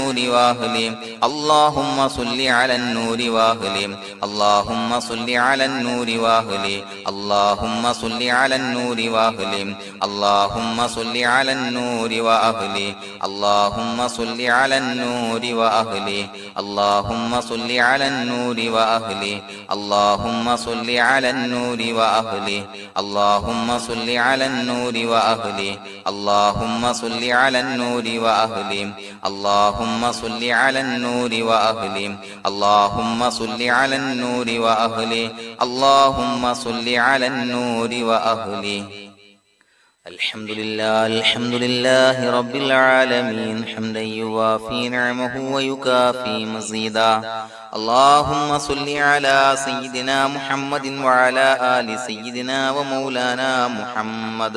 النور وأهله اللهم صل على النور وأهله اللهم صل على النور وأهله اللهم صل على النور وأهله اللهم صل على النور وأهله اللهم صل على النور وأهله اللهم صل على النور وأهله اللهم صل على النور وأهله اللهم صل على النور وأهله اللهم صل على النور وأهله اللهم صل على النور وأهله اللهم صل على النور وأهله اللهم صل على النور وأهله الحمد لله رب العالمين حمدا يوافي نعمه ويكافي مزيدا اللهم صل على سيدنا محمد وعلى آل سيدنا ومولانا محمد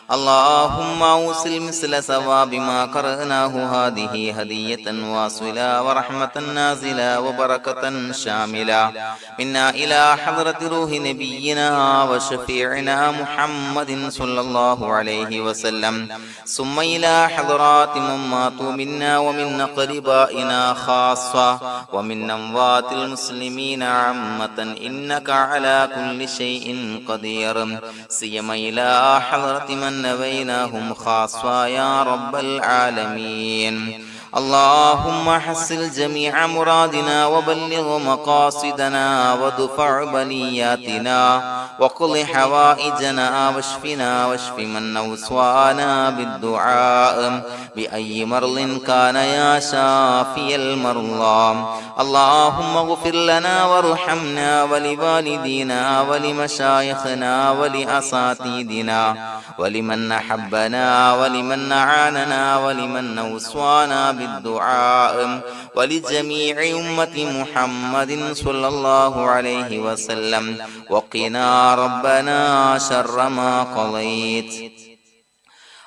اللهم أوصل مثل ثواب ما قرأناه هذه هدية واصلة ورحمة نازلة وبركة شاملة منا إلى حضرة روح نبينا وشفيعنا محمد صلى الله عليه وسلم ثم إلى حضرات من ماتوا منا ومن أقربائنا خاصة ومن أموات المسلمين عامة إنك على كل شيء قدير سيما إلى حضرة من نبيناهم خاصة يا رب العالمين اللهم حصل جميع مرادنا وبلغ مقاصدنا ودفع بلياتنا وقض حوائجنا واشفنا واشف من أوصانا بالدعاء بأي مرض كان يا شافي المرضى اللهم اغفر لنا وارحمنا ولوالدينا ولمشايخنا ولأساتذتنا ولمن أحبنا ولمن أعاننا ولمن أوصانا بالدعاء ولجميع أمة محمد صلى الله عليه وسلم وقنا ربنا شر ما قضيت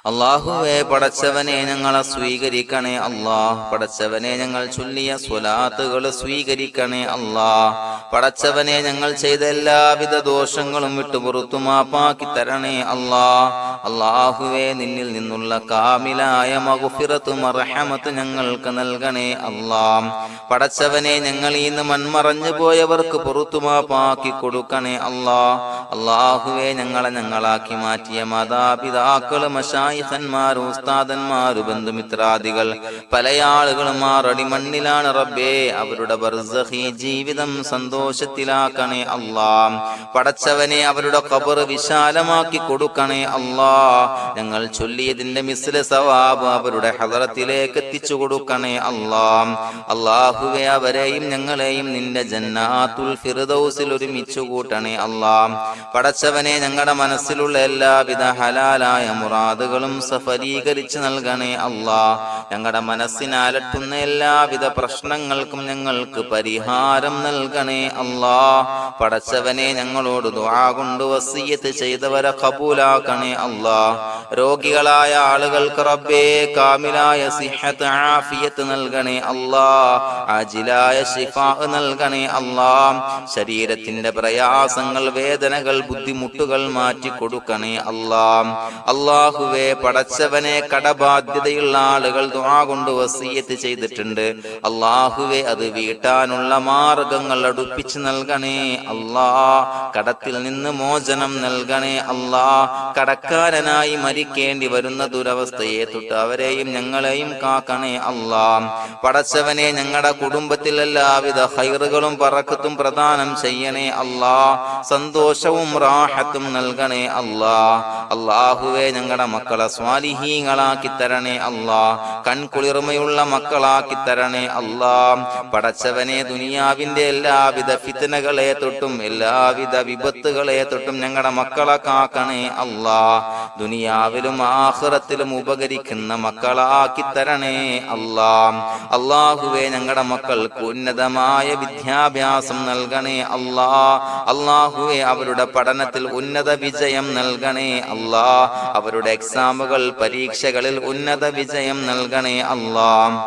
അല്ലാഹുവേ പടച്ചവനെ ഞങ്ങളെ സ്വീകരിക്കണേ അല്ലാഹ് പടച്ചവനെ ഞങ്ങൾ ചൊല്ലിയ സ്വലാത്തുകൾ സ്വീകരിക്കണേ അല്ലാഹ് പടച്ചവനെ ഞങ്ങൾ ചെയ്ത എല്ലാവിധ ദോഷങ്ങളും വിട്ടുപുറത്തു മാപ്പാക്കി തരണേ അല്ലാഹ് അല്ലാഹുവേ നിന്നിൽ നിന്നുള്ള കാമിലായ മഗ്ഫിറത്തും റഹ്മത്തും ഞങ്ങൾക്ക് നൽകണേ അല്ലാഹ് പടച്ചവനെ ഞങ്ങൾ ഇന്ന് മൺമറഞ്ഞു പോയവർക്ക് പുറത്തു മാപ്പാക്കി കൊടുക്കണേ അല്ലാഹ് അല്ലാഹുവേ ഞങ്ങളാക്കി മാറ്റിയ മാതാപിതാക്കളും ഖന്മാർ ഉസ്താദന്മാർ ബന്ധുമിത്രാദികൾ പല ആളുകളും ആറടി മണ്ണിലാണ് റബ്ബേ അവരുടെ ബർസഖി ജീവിതം സന്തോഷത്തിലാക്കണേ അല്ലാഹ് പടച്ചവനെ അവരുടെ ഖബർ വിശാലമാക്കി കൊടുക്കണേ അല്ലാഹ് ഞങ്ങൾ ചൊല്ലിയതിന്റെ മിസ്ല സവാബ് അവരുടെ ഹദറത്തിലേക്ക് എത്തിച്ചു കൊടുക്കണേ അല്ലാഹ് അല്ലാഹുവേ അവരെയും ഞങ്ങളെയും നിന്റെ ജന്നാത്തുൽ ഫിർദൗസിൽ ഒരുമിച്ചു കൂട്ടണേ അല്ലാഹ് പടച്ചവനെ ഞങ്ങളുടെ മനസ്സിലുള്ള എല്ലാവിധ ഹലാലായ മുറാദുകളും സഫലീകരിച്ച് നൽകണേ അല്ലാഹ് ഞങ്ങളുടെ മനസ്സിനെ അലട്ടുന്ന എല്ലാവിധ പ്രശ്നങ്ങൾക്കും ഞങ്ങൾക്ക് പരിഹാരം നൽകണേ അല്ലാഹ് പടച്ചവനെ ഞങ്ങളോട് ദുആ കൊണ്ട് വസിയ്യത്ത് ചെയ്തവരെ ഖബൂലാക്കണേ അല്ലാഹ് രോഗികളായ ആളുകൾക്ക് റബ്ബേ കാമിലായ സിഹത്ത് ആഫിയത്ത് നൽകണേ അല്ലാഹ് ആജിലായ ശിഫാ നൽകണേ അല്ലാഹ് ശരീരത്തിന്റെ പ്രയാസങ്ങൾ വേദനകൾ ബുദ്ധിമുട്ടുകൾ മാറ്റി കൊടുക്കണേ അല്ലാഹ് അല്ലാഹുവേ പടച്ചവനെ കടബാധ്യതയുള്ള ആളുകൾ ദുആ കൊണ്ട് വസിയ്യത്ത് ചെയ്തിട്ടുണ്ട് അല്ലാഹുവേ അത് വീട്ടാനുള്ള മാർഗങ്ങൾ അടുപ്പിച്ച് നൽകണേ അല്ലാഹ് കടത്തിൽ നിന്ന് മോചനം നൽകണേ അല്ലാഹ് കടക്കാരനായി മരിക്കേണ്ടി വരുന്ന ദുരവസ്ഥയെ തൊട്ട് അവരെയും ഞങ്ങളെയും കാക്കണേ അല്ലാഹ് പടച്ചവനെ ഞങ്ങളുടെ കുടുംബത്തിൽ എല്ലാവിധ ഖൈറുകളും ബറക്കത്തും പ്രദാനം ചെയ്യണേ അല്ലാഹ് സന്തോഷവും റാഹത്തും നൽകണേ അല്ലാഹ് അല്ലാഹുവേ ഞങ്ങളുടെ മക്കളെ സ്വാലിഹീങ്ങളാക്കി തരണേ അല്ലാഹ് കൺകുളിർമയുള്ള മക്കളാക്കി തരണേ അല്ലാഹ് പടച്ചവനെ ദുനിയാവിന്റെ എല്ലാവിധ ഫിത്നകളെ തൊട്ടും എല്ലാവിധ വിപത്തുകളെ തൊട്ടും ഞങ്ങളുടെ മക്കളെ കാക്കണേ അല്ലാഹ് ദുനിയാവിലും ആഖിറത്തിലും ഉപകരിക്കുന്ന മക്കളാക്കി തരണേ അല്ലാഹ് അല്ലാഹുവേ ഞങ്ങളുടെ മക്കൾക്ക് ഉന്നതമായ വിദ്യാഭ്യാസം നൽകണേ അല്ലാഹ് അല്ലാഹുവേ അവരുടെ പഠനത്തിൽ ഉന്നത വിജയം നൽകണേ അല്ലാഹ് അവരുടെ എക്സാമുകൾ പരീക്ഷകളിൽ ഉന്നത വിജയം നൽകണേ അല്ലാഹ്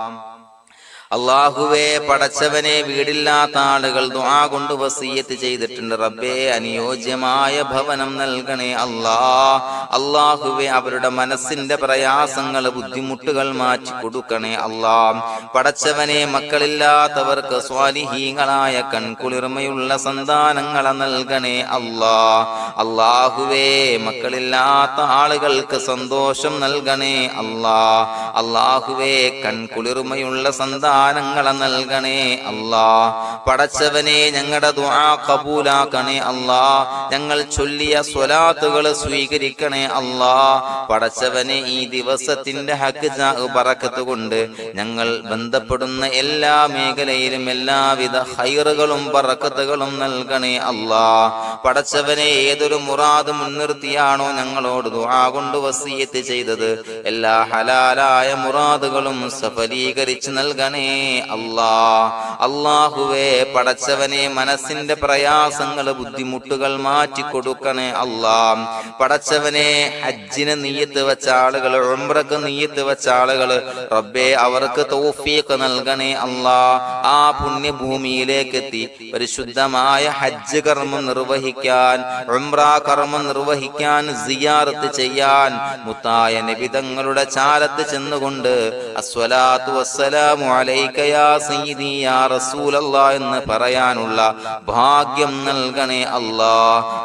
അല്ലാഹുവേ, പടച്ചവനെ, വീടില്ലാത്ത ആളുകൾ ദുആ കൊണ്ട് വസിയ്യത്ത് ചെയ്തിട്ടുണ്ട്. റബ്ബേ, അനുയോജ്യമായ ഭവനം നൽകണേ അല്ലാ. അല്ലാഹുവേ, അവരുടെ മനസ്സിന്റെ പ്രയാസങ്ങൾ, ബുദ്ധിമുട്ടുകൾ മാറ്റി കൊടുക്കണേ അല്ലാ. പടച്ചവനെ, മക്കളില്ലാത്തവർക്ക് സ്വാലിഹീങ്ങളായ കൺകുളിർമയുള്ള സന്താനങ്ങളെ നൽകണേ അല്ലാ. അല്ലാഹുവേ, മക്കളില്ലാത്ത ആളുകൾക്ക് സന്തോഷം നൽകണേ അല്ലാ. അല്ലാഹുവേ, കൺകുളിർമയുള്ള സന്താനങ്ങളെ നൽകണേ അല്ലാ. പടച്ചവനെ, ഞങ്ങളുടെ ദുആ ഖബൂലാക്കണേ അല്ലാ. ഞങ്ങൾ ചൊല്ലിയ സ്വലാത്തുകൾ സ്വീകരിക്കണേ അല്ലാ. പടച്ചവനെ, ഈ ദിവസത്തിന്റെ ഹക്ക് ബറക്കത്ത് കൊണ്ട് ഞങ്ങൾ ബന്ധപ്പെടുന്ന എല്ലാ മേഖലയിലും എല്ലാവിധ ഖൈറുകളും ബറക്കത്തുകളും നൽകണേ അല്ലാ. പടച്ചവനെ, ഏതൊരു മുറാദ് മുൻനിർത്തിയാണോ ഞങ്ങളോട് ദുആ കൊണ്ട് വസിയ്യത്ത് ചെയ്തത്, എല്ലാ ഹലാലായ മുറാദുകളും സഫലീകരിച്ച് നൽകണേ അല്ലാ. അല്ലാഹുവേ, പടച്ചവനെ, മനസ്സിന്റെ പ്രയാസങ്ങൾ, ബുദ്ധിമുട്ടുകൾ മാറ്റി കൊടുക്കണേ അല്ലാ. പടച്ചവനെ, ഹജ്ജിന് നിയ്യത്ത് വെച്ച ആളുകൾ, ഉംറക്ക് നിയ്യത്ത് വെച്ച ആളുകൾ, റബ്ബേ, അവർക്ക് തൗഫീഖ് നൽകണേ അല്ലാ. ആ പുണ്യഭൂമിയിലേക്ക് എത്തി പരിശുദ്ധമായ ഹജ്ജ് കർമ്മം നിർവഹിക്കാൻ, ഉംറ കർമ്മം നിർവഹിക്കാൻ, സിയാറത്ത് ചെയ്യാൻ, മുത്തായ നബി തങ്ങളുടെ ചാരത്ത് ചെന്നുകൊണ്ട് അസ്സലാത്തു വസ്സലാമു അലൈക യാ സയ്യിദി യാ റസൂലല്ലാഹ് എന്ന് പറയാനുള്ള ഭാഗ്യം നൽകണേ അല്ലാ.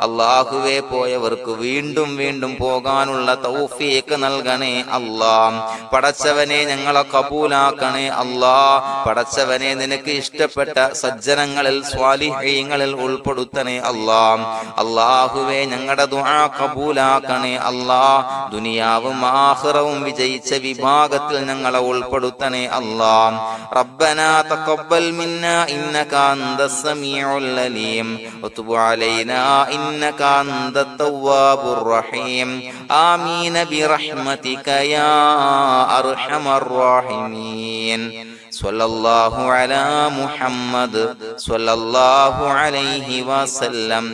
അല്ലാഹുവേ, പോയവർക്ക് വീണ്ടും വീണ്ടും പോകാനുള്ള തൗഫീഖ് നൽകണേ അല്ലാ. പടച്ചവനെ, ഞങ്ങളെ കബൂലാക്കണേ അല്ലാ. പടച്ചവനെ, നിനക്ക് ഇഷ്ടപ്പെട്ട സജ്ജനങ്ങളിൽ, സ്വാലിഹീങ്ങളിൽ ഉൾപ്പെടുത്തണേ അല്ലാ. അല്ലാഹുവേ, ഞങ്ങളുടെ ദുആ കബൂലാക്കണേ അല്ലാ. ദുനിയാവും ആഖിറവും വിജയിച്ച വിഭാഗത്തിൽ ഞങ്ങളെ ഉൾപ്പെടുത്തണേ അല്ലാ. റബ്ബനാ തഖബ്ബൽ മിന്നാ ഇന്നക അൻതസ് സമീഉൽ അലീം വതുബ് അലൈനാ ഇന്നക അൻതത് തവ്വാബുർ റഹീം. ആമീൻ ബിറഹ്മതിക യാ അർഹമർ റഹീമീൻ. സ്വല്ലല്ലാഹു അലാ മുഹമ്മദ് സ്വല്ലല്ലാഹു അലൈഹി വസല്ലം.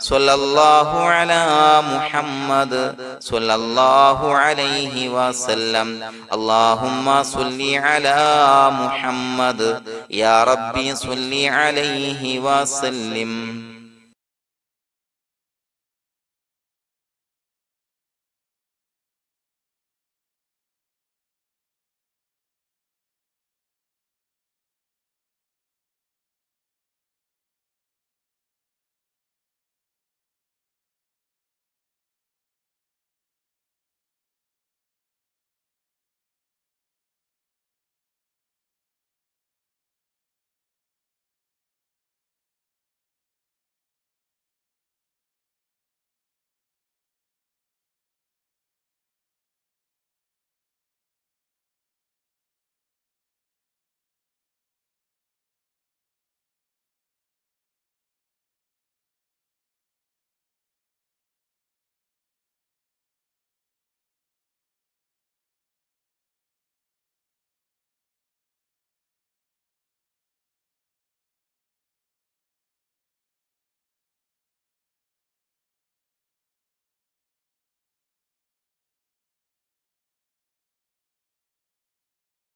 സ്വല്ലല്ലാഹു അലാ മുഹമ്മദ് സ്വല്ലല്ലാഹു അലൈഹി വസല്ലം. അല്ലാഹുമ്മ സ്വല്ലി അലാ മുഹമ്മദ് യാ റബ്ബി സ്വല്ലി അലൈഹി വസല്ലം.